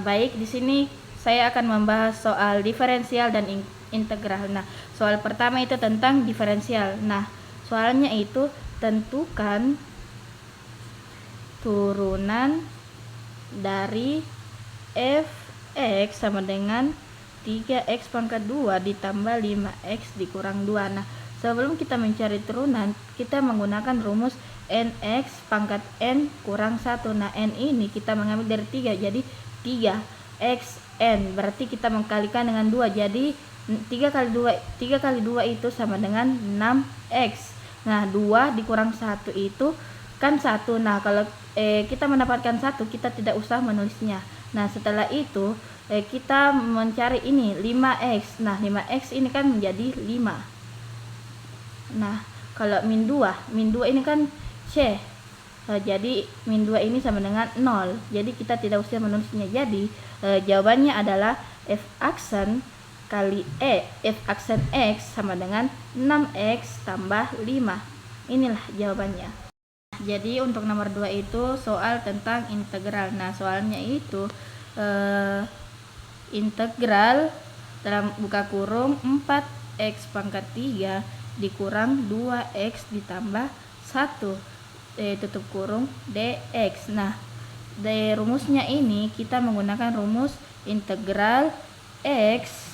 Baik, di sini saya akan membahas soal diferensial dan integral. Nah, soal pertama itu tentang diferensial. Nah, soalnya itu tentukan turunan dari fx sama dengan 3x pangkat 2 ditambah 5x dikurang 2. Nah, sebelum kita mencari turunan, kita menggunakan rumus nx pangkat n kurang 1. Nah, n ini kita mengambil dari 3, jadi 3xn. Berarti kita mengkalikan dengan 2, jadi 3 kali 2 itu sama dengan 6x. Nah, 2 dikurang 1 itu kan 1. Nah, kalau kita mendapatkan 1, kita tidak usah menulisnya. Nah, setelah itu kita mencari ini 5x. Nah, 5x ini kan menjadi 5. Nah, kalau min 2 ini kan c. Jadi min 2 ini sama dengan 0. Jadi kita tidak usah menulisnya. Jadi jawabannya adalah f aksen kali f aksen x sama dengan 6x tambah 5. Inilah jawabannya. Jadi untuk nomor 2 itu soal tentang integral. Nah, soalnya itu integral dalam buka kurung 4x pangkat 3 dikurang 2x ditambah 1 tutup kurung dx. Nah, dari rumusnya ini kita menggunakan rumus integral x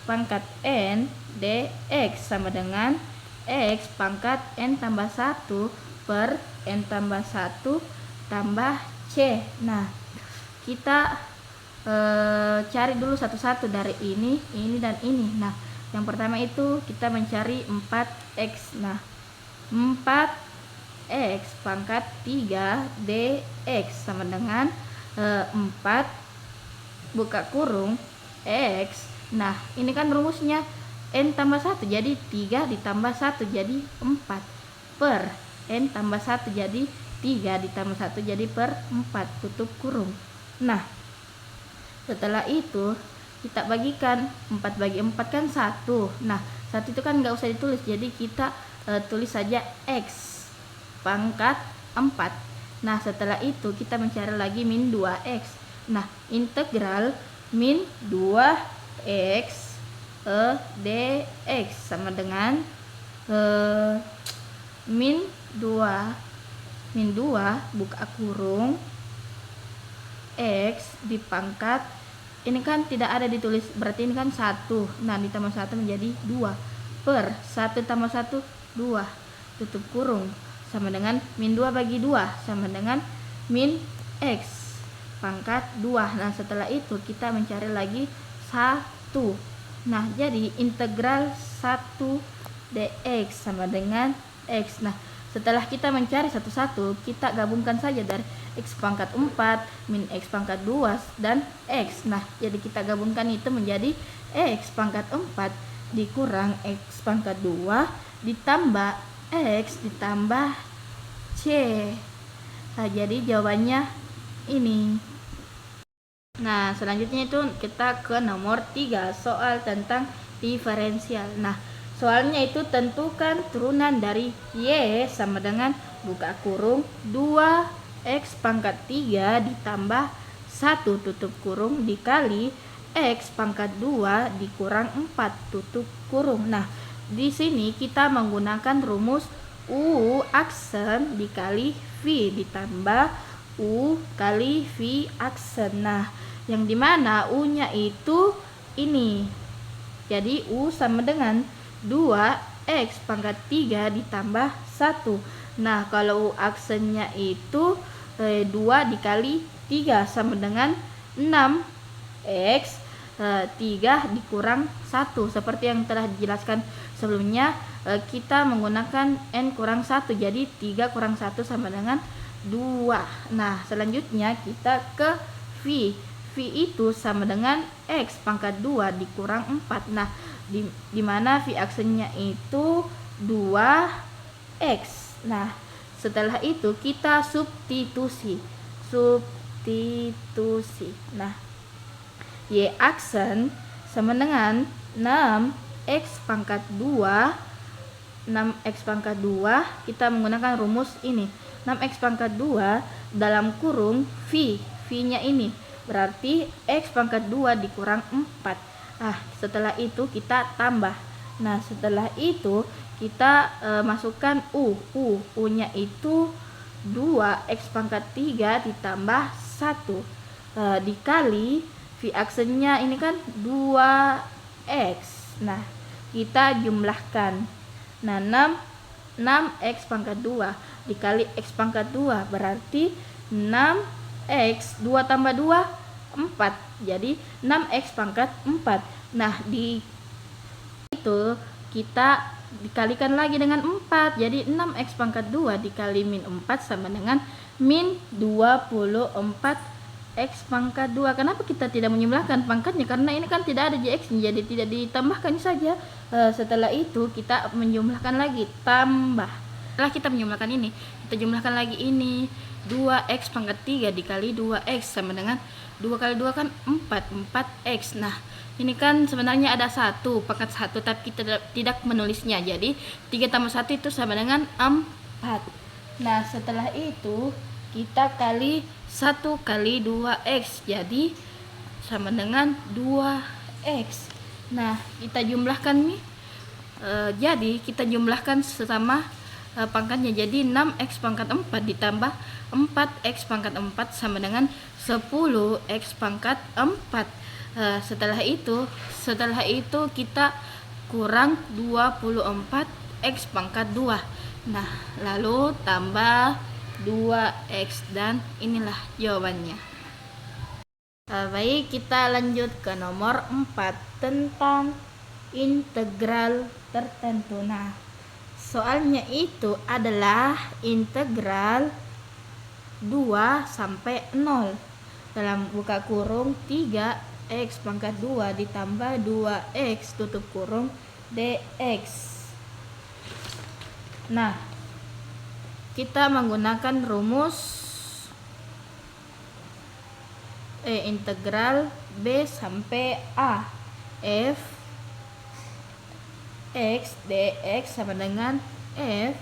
pangkat n dx sama dengan x pangkat n tambah 1 per n tambah 1 tambah c. Nah, kita cari dulu satu-satu dari ini dan ini. Nah, yang pertama itu kita mencari 4x. Nah, 4x pangkat 3 dx sama dengan 4 buka kurung x. Nah, ini kan rumusnya n tambah 1, jadi 3 ditambah 1 jadi 4 per n tambah 1 jadi 3 ditambah 1 jadi per 4 tutup kurung. Nah, setelah itu kita bagikan 4 bagi 4 kan 1. Nah, 1 itu kan nggak usah ditulis, jadi kita tulis saja x pangkat 4. Nah, setelah itu kita mencari lagi min 2x. Nah, integral min 2x dx sama dengan min 2 buka kurung x dipangkat ini kan tidak ada ditulis, berarti ini kan 1. Nah, ditambah 1 menjadi 2 per 1 tambah 1 2 tutup kurung sama dengan min 2 bagi 2 sama dengan min x pangkat 2. Nah, setelah itu kita mencari lagi 1. Nah, jadi integral 1 dx sama dengan x. Nah, setelah kita mencari satu-satu, kita gabungkan saja dari x pangkat 4 min x pangkat 2 dan x. Nah, jadi kita gabungkan itu menjadi x pangkat 4 dikurang x pangkat 2 ditambah x ditambah c. Nah, jadi jawabannya ini. Nah, selanjutnya itu kita ke nomor 3, soal tentang diferensial. Nah, soalnya itu tentukan turunan dari y sama dengan buka kurung 2x pangkat 3 ditambah 1 tutup kurung dikali x pangkat 2 dikurang 4 tutup kurung. Nah, di sini kita menggunakan rumus u aksen dikali v ditambah u kali v aksen. Nah, yang dimana u-nya itu ini. Jadi u sama dengan 2x pangkat 3 ditambah 1. Nah, kalau u aksennya itu 2 dikali 3 sama dengan 6x 3 dikurang 1. Seperti yang telah dijelaskan sebelumnya, kita menggunakan n kurang 1, jadi 3 kurang 1 sama dengan 2. Nah, selanjutnya kita ke v. V itu sama dengan x pangkat 2 dikurang 4. Nah, di mana v aksennya itu 2x. Nah, setelah itu kita substitusi. Nah, y aksen sama dengan 6x pangkat 2. 6x pangkat 2 kita menggunakan rumus ini. 6x pangkat 2 dalam kurung v nya ini berarti X pangkat 2 dikurang 4. Setelah itu kita tambah. Nah, setelah itu kita masukkan U nya itu 2X pangkat 3 ditambah 1 dikali V aksennya ini kan 2X. Nah, kita jumlahkan. Nah, 6X pangkat 2 dikali X pangkat 2 berarti 6X 2 tambah 2 4. Jadi 6X pangkat 4. Nah, di itu kita dikalikan lagi dengan 4. Jadi 6X pangkat 2 dikali min 4 sama dengan min 24 X pangkat 2. Kenapa kita tidak menjumlahkan pangkatnya? Karena ini kan tidak ada JX, jadi tidak ditambahkan saja. Setelah itu kita menjumlahkan lagi, tambah. Setelah kita menjumlahkan ini, kita jumlahkan lagi ini. 2X pangkat 3 dikali 2X sama dengan 2 kali 2 kan 4X. Nah, ini kan sebenarnya ada 1 pangkat 1, tapi kita tidak menulisnya. Jadi 3 tambah 1 itu sama dengan 4. Nah, setelah itu kita kali 1 kali 2X, jadi sama dengan 2X. Nah, kita jumlahkan nih. Jadi kita jumlahkan sesama pangkatnya. Jadi 6X pangkat 4 ditambah 4X pangkat 4 sama dengan 10X pangkat 4. Setelah itu kita kurang 24X pangkat 2. Nah, lalu tambah 2X dan inilah jawabannya. Baik, kita lanjut ke nomor 4 tentang integral tertentu. Nah, soalnya itu adalah integral 2 sampai 0 dalam buka kurung 3X pangkat 2 ditambah 2X tutup kurung dx. Nah, kita menggunakan rumus integral B sampai A. F X dx sama dengan F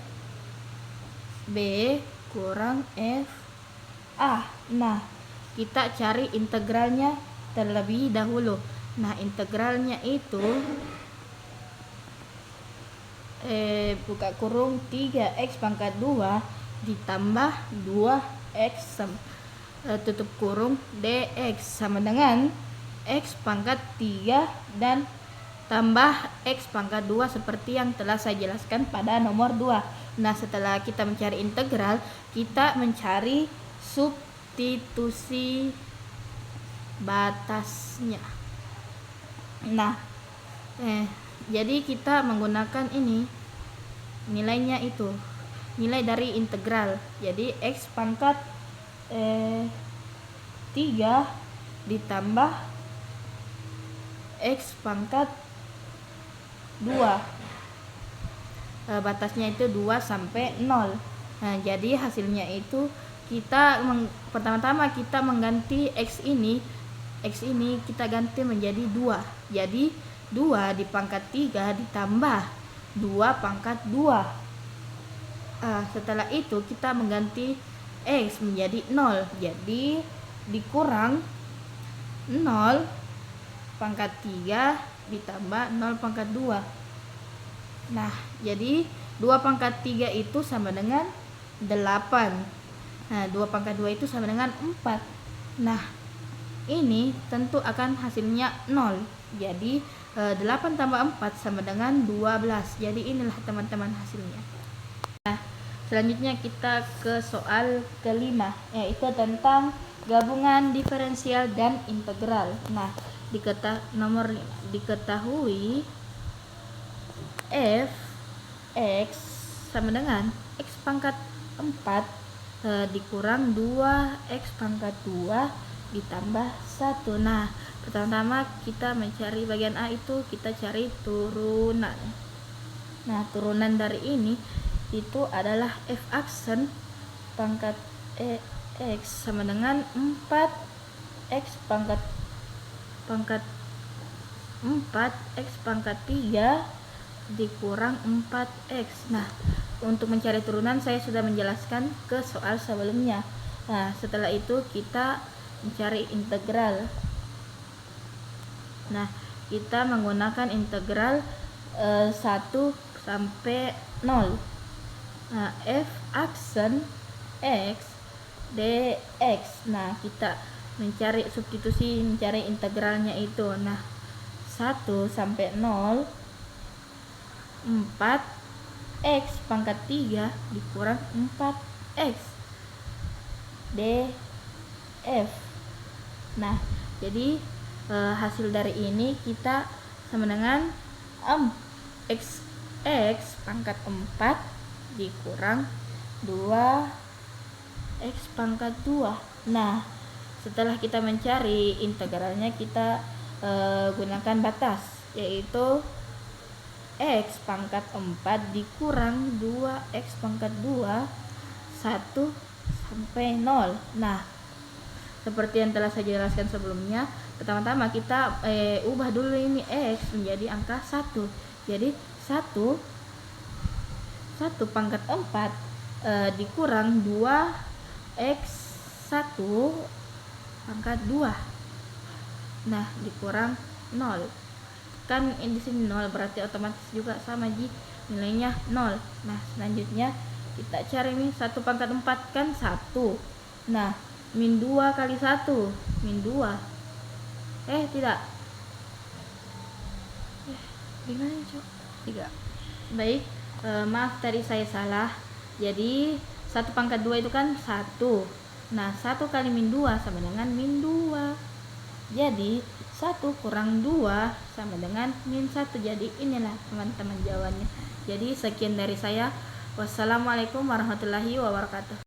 B kurang F A. Nah, kita cari integralnya terlebih dahulu. Nah, integralnya itu buka kurung 3X pangkat 2 ditambah 2X tutup kurung dx sama dengan X pangkat 3 dan tambah X pangkat 2 seperti yang telah saya jelaskan pada nomor 2. Nah, setelah kita mencari integral, kita mencari substitusi batasnya. Nah, jadi kita menggunakan ini nilainya itu nilai dari integral. Jadi X pangkat 3 ditambah X pangkat 2, batasnya itu 2 sampai 0. Nah, jadi hasilnya itu pertama-tama kita mengganti X ini kita ganti menjadi 2. Jadi 2 di pangkat 3 ditambah 2 pangkat 2. Setelah itu kita mengganti X menjadi 0. Jadi dikurang 0 pangkat 3 ditambah 0 pangkat 2. Nah, jadi 2 pangkat 3 itu sama dengan 8. Nah, 2 pangkat 2 itu sama dengan 4. Nah, ini tentu akan hasilnya 0. Jadi 8 tambah 4 sama dengan 12. Jadi inilah teman-teman hasilnya. Nah, selanjutnya kita ke soal kelima, yaitu tentang gabungan diferensial dan integral. Nah, nomor 5 diketahui f x sama dengan x pangkat 4 dikurang 2x pangkat 2 ditambah 1. Nah, pertama-tama kita mencari bagian A itu kita cari turunan. Nah, turunan dari ini itu adalah f aksen pangkat x sama dengan 4x pangkat 4x pangkat 3 dikurang 4x. Nah, untuk mencari turunan saya sudah menjelaskan ke soal sebelumnya. Nah, setelah itu kita mencari integral. Nah, kita menggunakan integral 1 sampai 0. Nah, f aksen x dx. Nah, kita mencari substitusi, mencari integralnya itu. Nah, 1 sampai 0 4x pangkat 3 dikurang 4x df. Nah, jadi hasil dari ini kita sama dengan x pangkat 4 dikurang 2x pangkat 2. Nah, setelah kita mencari integralnya, kita gunakan batas, yaitu x pangkat 4 dikurang 2x pangkat 2 1 sampai 0. Nah, seperti yang telah saya jelaskan sebelumnya, pertama-tama kita ubah dulu ini x menjadi angka 1. Jadi 1 pangkat 4 dikurang 2x 1 pangkat 2. Nah, dikurang 0. Kan di sini 0, berarti otomatis juga sama ji, nilainya 0. Nah, selanjutnya kita cari nih 1 pangkat 4 kan 1. Nah, min 2 kali 1 min 2. Tidak. Gimana cok? 3. Baik, maaf tadi saya salah. Jadi 1 pangkat 2 itu kan 1. Nah, 1 kali min 2 sama dengan min 2. Jadi 1 kurang 2 sama dengan min 1. Jadi inilah teman-teman jawabannya. Jadi sekian dari saya. Wassalamualaikum warahmatullahi wabarakatuh.